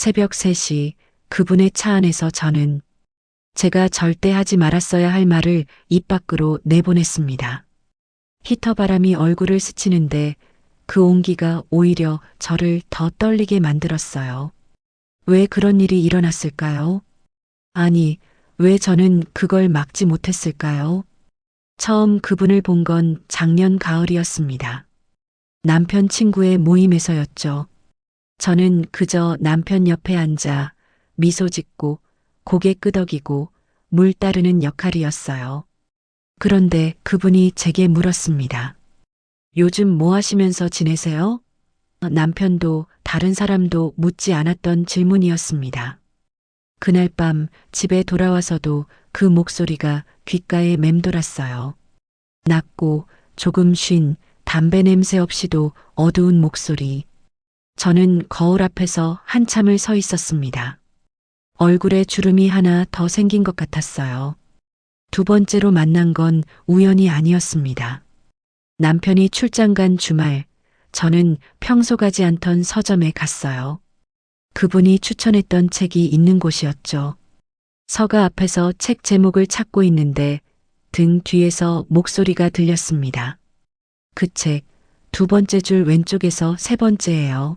새벽 3시 그분의 차 안에서 저는 제가 절대 하지 말았어야 할 말을 입 밖으로 내보냈습니다. 히터 바람이 얼굴을 스치는데 그 온기가 오히려 저를 더 떨리게 만들었어요. 왜 그런 일이 일어났을까요? 아니, 왜 저는 그걸 막지 못했을까요? 처음 그분을 본 건 작년 가을이었습니다. 남편 친구의 모임에서였죠. 저는 그저 남편 옆에 앉아 미소 짓고 고개 끄덕이고 물 따르는 역할이었어요. 그런데 그분이 제게 물었습니다. 요즘 뭐 하시면서 지내세요? 남편도 다른 사람도 묻지 않았던 질문이었습니다. 그날 밤 집에 돌아와서도 그 목소리가 귓가에 맴돌았어요. 낮고 조금 쉰 담배 냄새 없이도 어두운 목소리. 저는 거울 앞에서 한참을 서 있었습니다. 얼굴에 주름이 하나 더 생긴 것 같았어요. 두 번째로 만난 건 우연이 아니었습니다. 남편이 출장 간 주말, 저는 평소 가지 않던 서점에 갔어요. 그분이 추천했던 책이 있는 곳이었죠. 서가 앞에서 책 제목을 찾고 있는데 등 뒤에서 목소리가 들렸습니다. 그 책, 두 번째 줄 왼쪽에서 세 번째예요.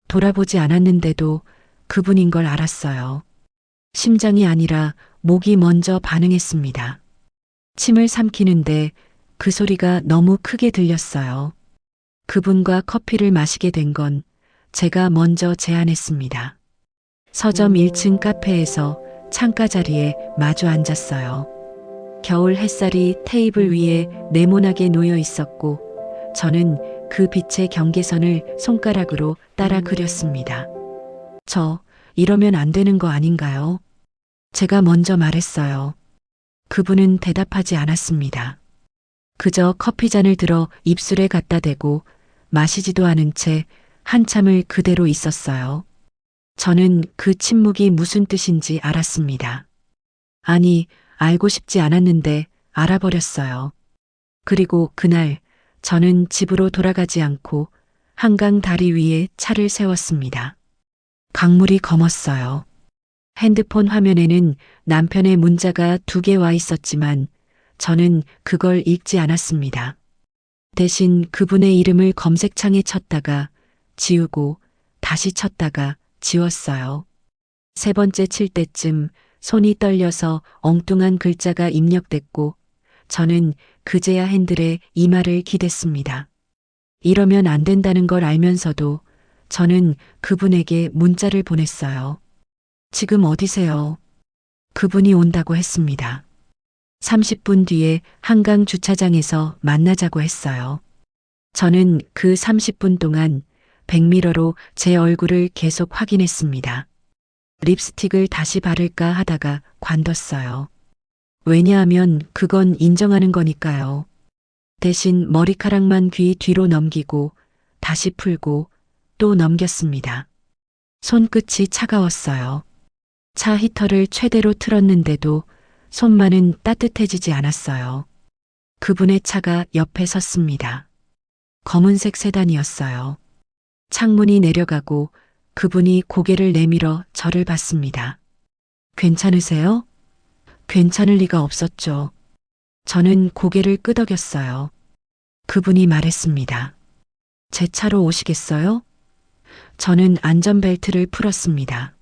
돌아보지 않았는데도 그분인 걸 알았어요. 심장이 아니라 목이 먼저 반응했습니다. 침을 삼키는데 그 소리가 너무 크게 들렸어요. 그분과 커피를 마시게 된 건 제가 먼저 제안했습니다. 서점 1층 카페에서 창가 자리에 마주 앉았어요. 겨울 햇살이 테이블 위에 네모나게 놓여 있었고 저는 그 빛의 경계선을 손가락으로 따라 그렸습니다. 저 이러면 안 되는 거 아닌가요? 제가 먼저 말했어요. 그분은 대답하지 않았습니다. 그저 커피잔을 들어 입술에 갖다 대고 마시지도 않은 채 한참을 그대로 있었어요. 저는 그 침묵이 무슨 뜻인지 알았습니다. 아니, 알고 싶지 않았는데 알아버렸어요. 그리고 그날 저는 집으로 돌아가지 않고 한강 다리 위에 차를 세웠습니다. 강물이 검었어요. 핸드폰 화면에는 남편의 문자가 2개 와 있었지만 저는 그걸 읽지 않았습니다. 대신 그분의 이름을 검색창에 쳤다가 지우고 다시 쳤다가 지웠어요. 세 번째 칠 때쯤 손이 떨려서 엉뚱한 글자가 입력됐고 저는 그제야 핸들에 이마를 기댔습니다. 이러면 안 된다는 걸 알면서도 저는 그분에게 문자를 보냈어요. 지금 어디세요? 그분이 온다고 했습니다. 30분 뒤에 한강 주차장에서 만나자고 했어요. 저는 그 30분 동안 백미러로 제 얼굴을 계속 확인했습니다. 립스틱을 다시 바를까 하다가 관뒀어요. 왜냐하면 그건 인정하는 거니까요. 대신 머리카락만 귀 뒤로 넘기고 다시 풀고 또 넘겼습니다. 손끝이 차가웠어요. 차 히터를 최대로 틀었는데도 손만은 따뜻해지지 않았어요. 그분의 차가 옆에 섰습니다. 검은색 세단이었어요. 창문이 내려가고 그분이 고개를 내밀어 저를 봤습니다. 괜찮으세요? 괜찮을 리가 없었죠. 저는 고개를 끄덕였어요. 그분이 말했습니다. 제 차로 오시겠어요? 저는 안전벨트를 풀었습니다.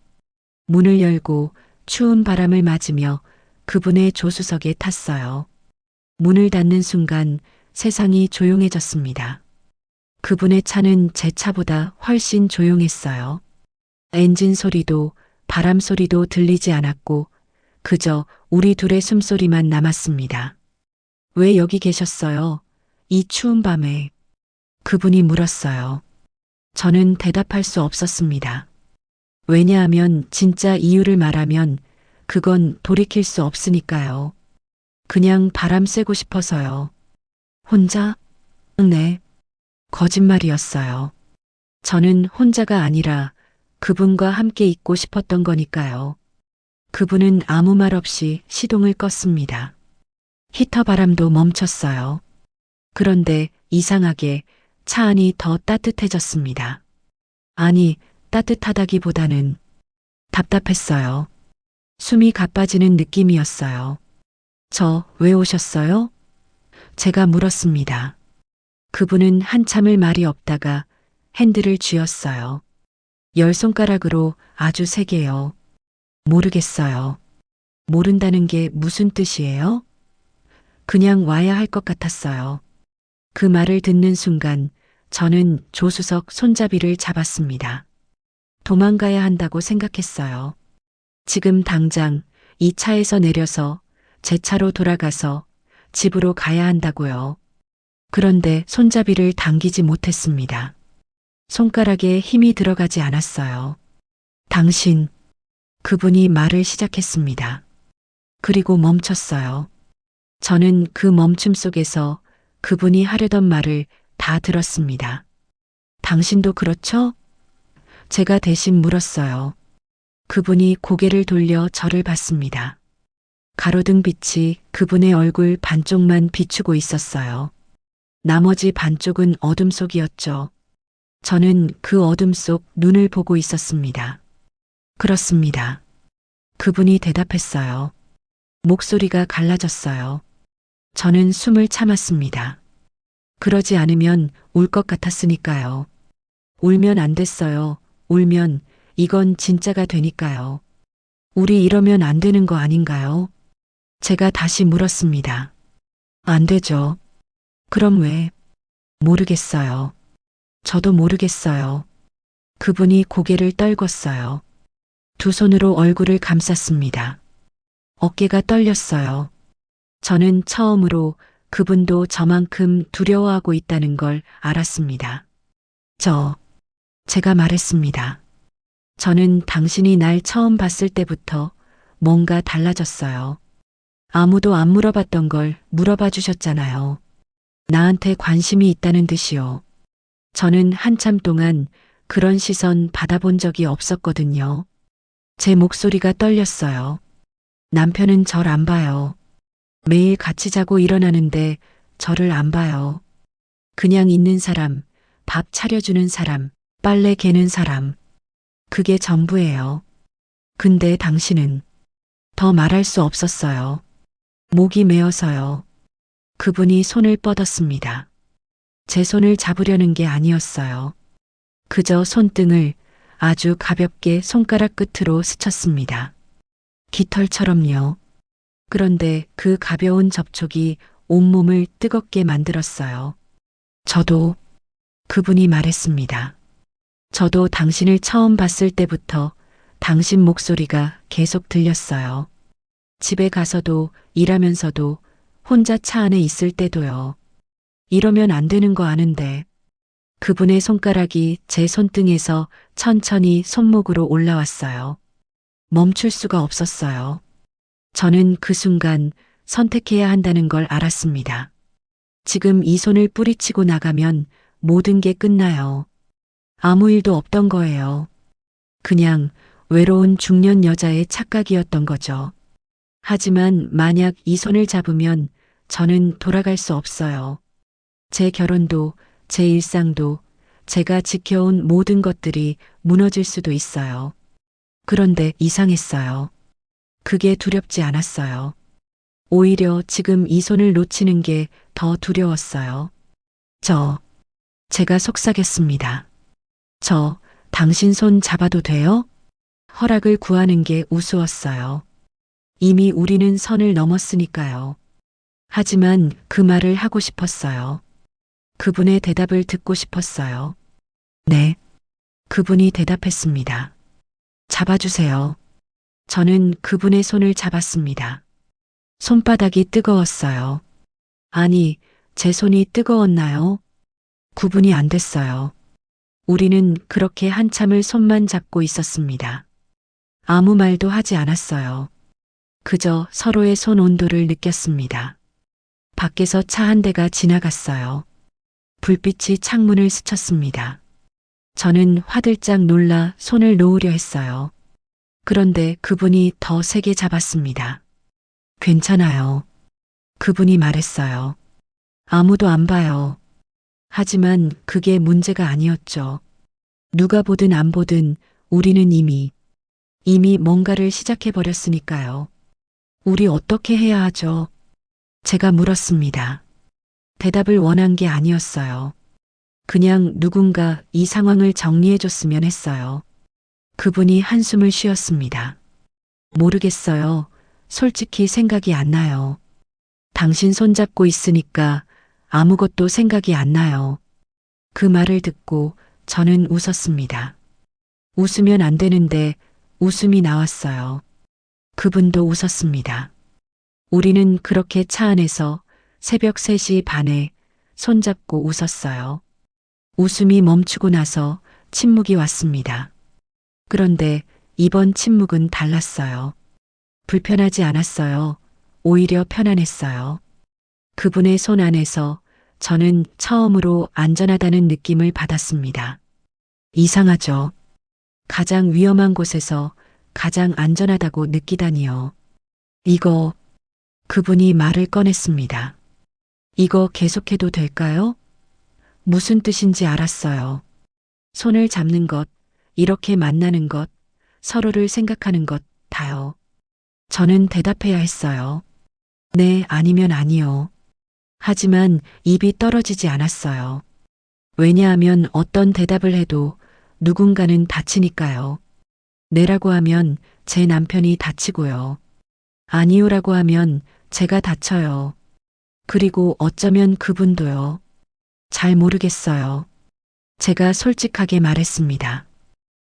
문을 열고 추운 바람을 맞으며 그분의 조수석에 탔어요. 문을 닫는 순간 세상이 조용해졌습니다. 그분의 차는 제 차보다 훨씬 조용했어요. 엔진 소리도 바람 소리도 들리지 않았고 그저 우리 둘의 숨소리만 남았습니다. 왜 여기 계셨어요? 이 추운 밤에. 그분이 물었어요. 저는 대답할 수 없었습니다. 왜냐하면 진짜 이유를 말하면 그건 돌이킬 수 없으니까요. 그냥 바람 쐬고 싶어서요. 혼자? 네. 거짓말이었어요. 저는 혼자가 아니라 그분과 함께 있고 싶었던 거니까요. 그분은 아무 말 없이 시동을 껐습니다. 히터 바람도 멈췄어요. 그런데 이상하게 차 안이 더 따뜻해졌습니다. 아니, 따뜻하다기보다는 답답했어요. 숨이 가빠지는 느낌이었어요. 저 왜 오셨어요? 제가 물었습니다. 그분은 한참을 말이 없다가 핸들을 쥐었어요. 열 손가락으로 아주 세게요. 모르겠어요. 모른다는 게 무슨 뜻이에요? 그냥 와야 할 것 같았어요. 그 말을 듣는 순간 저는 조수석 손잡이를 잡았습니다. 도망가야 한다고 생각했어요. 지금 당장 이 차에서 내려서 제 차로 돌아가서 집으로 가야 한다고요. 그런데 손잡이를 당기지 못했습니다. 손가락에 힘이 들어가지 않았어요. 당신, 그분이 말을 시작했습니다. 그리고 멈췄어요. 저는 그 멈춤 속에서 그분이 하려던 말을 다 들었습니다. 당신도 그렇죠? 제가 대신 물었어요. 그분이 고개를 돌려 저를 봤습니다. 가로등 빛이 그분의 얼굴 반쪽만 비추고 있었어요. 나머지 반쪽은 어둠 속이었죠. 저는 그 어둠 속 눈을 보고 있었습니다. 그렇습니다. 그분이 대답했어요. 목소리가 갈라졌어요. 저는 숨을 참았습니다. 그러지 않으면 울 것 같았으니까요. 울면 안 됐어요. 울면 이건 진짜가 되니까요. 우리 이러면 안 되는 거 아닌가요? 제가 다시 물었습니다. 안 되죠. 그럼 왜? 모르겠어요. 저도 모르겠어요. 그분이 고개를 떨궜어요. 두 손으로 얼굴을 감쌌습니다. 어깨가 떨렸어요. 저는 처음으로 그분도 저만큼 두려워하고 있다는 걸 알았습니다. 제가 말했습니다. 저는 당신이 날 처음 봤을 때부터 뭔가 달라졌어요. 아무도 안 물어봤던 걸 물어봐 주셨잖아요. 나한테 관심이 있다는 듯이요. 저는 한참 동안 그런 시선 받아본 적이 없었거든요. 제 목소리가 떨렸어요. 남편은 절 안 봐요. 매일 같이 자고 일어나는데 저를 안 봐요. 그냥 있는 사람, 밥 차려주는 사람, 빨래 개는 사람. 그게 전부예요. 근데 당신은 더 말할 수 없었어요. 목이 메어서요. 그분이 손을 뻗었습니다. 제 손을 잡으려는 게 아니었어요. 그저 손등을 아주 가볍게 손가락 끝으로 스쳤습니다. 깃털처럼요. 그런데 그 가벼운 접촉이 온몸을 뜨겁게 만들었어요. 저도, 그분이 말했습니다. 저도 당신을 처음 봤을 때부터 당신 목소리가 계속 들렸어요. 집에 가서도 일하면서도 혼자 차 안에 있을 때도요. 이러면 안 되는 거 아는데. 그분의 손가락이 제 손등에서 천천히 손목으로 올라왔어요. 멈출 수가 없었어요. 저는 그 순간 선택해야 한다는 걸 알았습니다. 지금 이 손을 뿌리치고 나가면 모든 게 끝나요. 아무 일도 없던 거예요. 그냥 외로운 중년 여자의 착각이었던 거죠. 하지만 만약 이 손을 잡으면 저는 돌아갈 수 없어요. 제 결혼도, 제 일상도, 제가 지켜온 모든 것들이 무너질 수도 있어요. 그런데 이상했어요. 그게 두렵지 않았어요. 오히려 지금 이 손을 놓치는 게 더 두려웠어요. 제가 속삭였습니다. 당신 손 잡아도 돼요? 허락을 구하는 게 우스웠어요. 이미 우리는 선을 넘었으니까요. 하지만 그 말을 하고 싶었어요. 그분의 대답을 듣고 싶었어요. 네. 그분이 대답했습니다. 잡아주세요. 저는 그분의 손을 잡았습니다. 손바닥이 뜨거웠어요. 아니, 제 손이 뜨거웠나요? 구분이 안 됐어요. 우리는 그렇게 한참을 손만 잡고 있었습니다. 아무 말도 하지 않았어요. 그저 서로의 손 온도를 느꼈습니다. 밖에서 차 한 대가 지나갔어요. 불빛이 창문을 스쳤습니다. 저는 화들짝 놀라 손을 놓으려 했어요. 그런데 그분이 더 세게 잡았습니다. 괜찮아요. 그분이 말했어요. 아무도 안 봐요. 하지만 그게 문제가 아니었죠. 누가 보든 안 보든 우리는 이미 이미 뭔가를 시작해버렸으니까요. 우리 어떻게 해야 하죠? 제가 물었습니다. 대답을 원한 게 아니었어요. 그냥 누군가 이 상황을 정리해줬으면 했어요. 그분이 한숨을 쉬었습니다. 모르겠어요. 솔직히 생각이 안 나요. 당신 손잡고 있으니까 아무것도 생각이 안 나요. 그 말을 듣고 저는 웃었습니다. 웃으면 안 되는데 웃음이 나왔어요. 그분도 웃었습니다. 우리는 그렇게 차 안에서 새벽 3시 반에 손잡고 웃었어요. 웃음이 멈추고 나서 침묵이 왔습니다. 그런데 이번 침묵은 달랐어요. 불편하지 않았어요. 오히려 편안했어요. 그분의 손 안에서 저는 처음으로 안전하다는 느낌을 받았습니다. 이상하죠? 가장 위험한 곳에서 가장 안전하다고 느끼다니요. 이거, 그분이 말을 꺼냈습니다. 이거 계속해도 될까요? 무슨 뜻인지 알았어요. 손을 잡는 것, 이렇게 만나는 것, 서로를 생각하는 것, 다요. 저는 대답해야 했어요. 네, 아니면 아니요. 하지만 입이 떨어지지 않았어요. 왜냐하면 어떤 대답을 해도 누군가는 다치니까요. 네라고 하면 제 남편이 다치고요. 아니요라고 하면 제가 다쳐요. 그리고 어쩌면 그분도요. 잘 모르겠어요. 제가 솔직하게 말했습니다.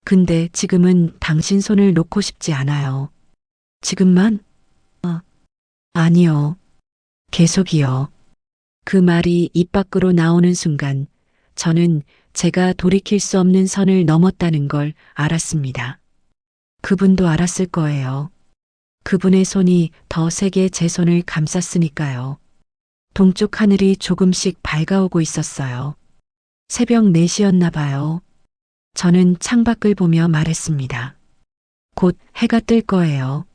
근데 지금은 당신 손을 놓고 싶지 않아요. 지금만? 아니요. 계속이요. 그 말이 입 밖으로 나오는 순간 저는 제가 돌이킬 수 없는 선을 넘었다는 걸 알았습니다. 그분도 알았을 거예요. 그분의 손이 더 세게 제 손을 감쌌으니까요. 동쪽 하늘이 조금씩 밝아오고 있었어요. 새벽 4시였나 봐요. 저는 창밖을 보며 말했습니다. 곧 해가 뜰 거예요.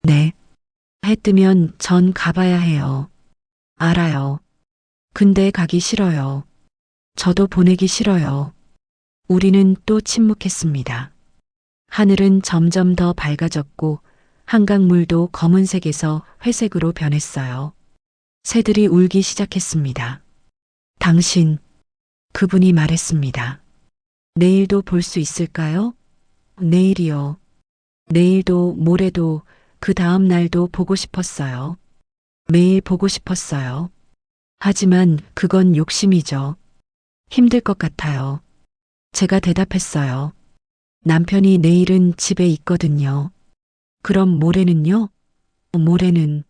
네. 해 뜨면 전 가봐야 해요. 알아요. 근데 가기 싫어요. 저도 보내기 싫어요. 우리는 또 침묵했습니다. 하늘은 점점 더 밝아졌고 한강물도 검은색에서 회색으로 변했어요. 새들이 울기 시작했습니다. 당신, 그분이 말했습니다. 내일도 볼 수 있을까요? 내일이요. 내일도 모레도 그 다음 날도 보고 싶었어요. 매일 보고 싶었어요. 하지만 그건 욕심이죠. 힘들 것 같아요. 제가 대답했어요. 남편이 내일은 집에 있거든요. 그럼 모레는요? 모레는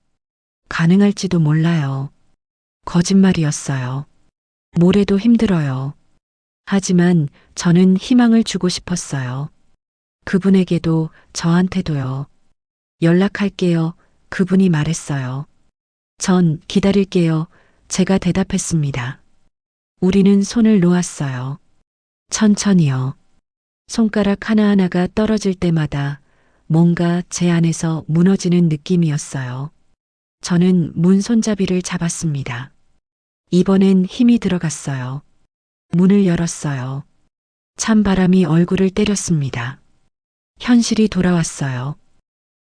가능할지도 몰라요. 거짓말이었어요. 모레도 힘들어요. 하지만 저는 희망을 주고 싶었어요. 그분에게도 저한테도요. 연락할게요. 그분이 말했어요. 전 기다릴게요. 제가 대답했습니다. 우리는 손을 놓았어요. 천천히요. 손가락 하나하나가 떨어질 때마다 뭔가 제 안에서 무너지는 느낌이었어요. 저는 문 손잡이를 잡았습니다. 이번엔 힘이 들어갔어요. 문을 열었어요. 찬바람이 얼굴을 때렸습니다. 현실이 돌아왔어요.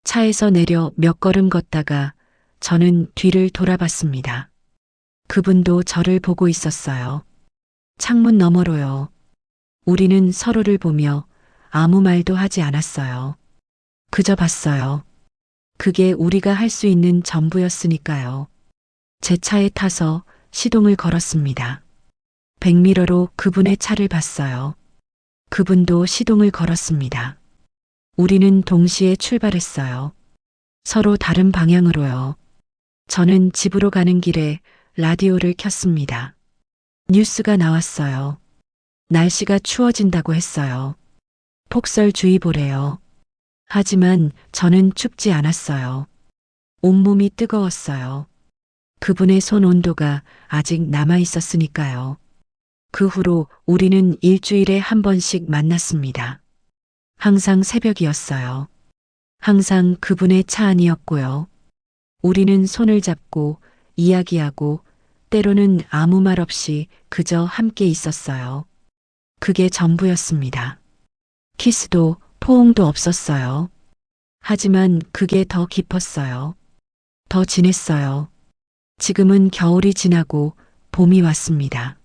차에서 내려 몇 걸음 걷다가 저는 뒤를 돌아봤습니다. 그분도 저를 보고 있었어요. 창문 너머로요. 우리는 서로를 보며 아무 말도 하지 않았어요. 그저 봤어요. 그게 우리가 할 수 있는 전부였으니까요. 제 차에 타서 시동을 걸었습니다. 백미러로 그분의 차를 봤어요. 그분도 시동을 걸었습니다. 우리는 동시에 출발했어요. 서로 다른 방향으로요. 저는 집으로 가는 길에 라디오를 켰습니다. 뉴스가 나왔어요. 날씨가 추워진다고 했어요. 폭설주의보래요. 하지만 저는 춥지 않았어요. 온몸이 뜨거웠어요. 그분의 손 온도가 아직 남아 있었으니까요. 그 후로 우리는 일주일에 한 번씩 만났습니다. 항상 새벽이었어요. 항상 그분의 차 안이었고요. 우리는 손을 잡고 이야기하고 때로는 아무 말 없이 그저 함께 있었어요. 그게 전부였습니다. 키스도 포옹도 없었어요. 하지만 그게 더 깊었어요. 더 진했어요. 지금은 겨울이 지나고 봄이 왔습니다.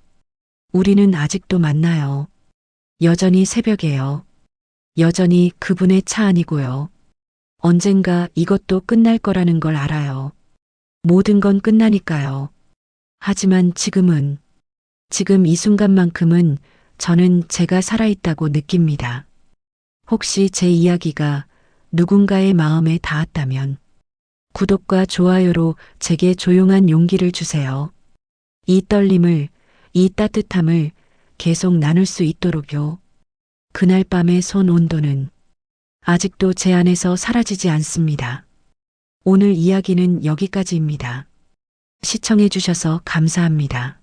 우리는 아직도 만나요. 여전히 새벽에요. 여전히 그분의 차 안이고요. 언젠가 이것도 끝날 거라는 걸 알아요. 모든 건 끝나니까요. 하지만 지금 이 순간만큼은 저는 제가 살아있다고 느낍니다. 혹시 제 이야기가 누군가의 마음에 닿았다면 구독과 좋아요로 제게 조용한 용기를 주세요. 이 떨림을, 이 따뜻함을 계속 나눌 수 있도록요. 그날 밤의 손 온도는 아직도 제 안에서 사라지지 않습니다. 오늘 이야기는 여기까지입니다. 시청해 주셔서 감사합니다.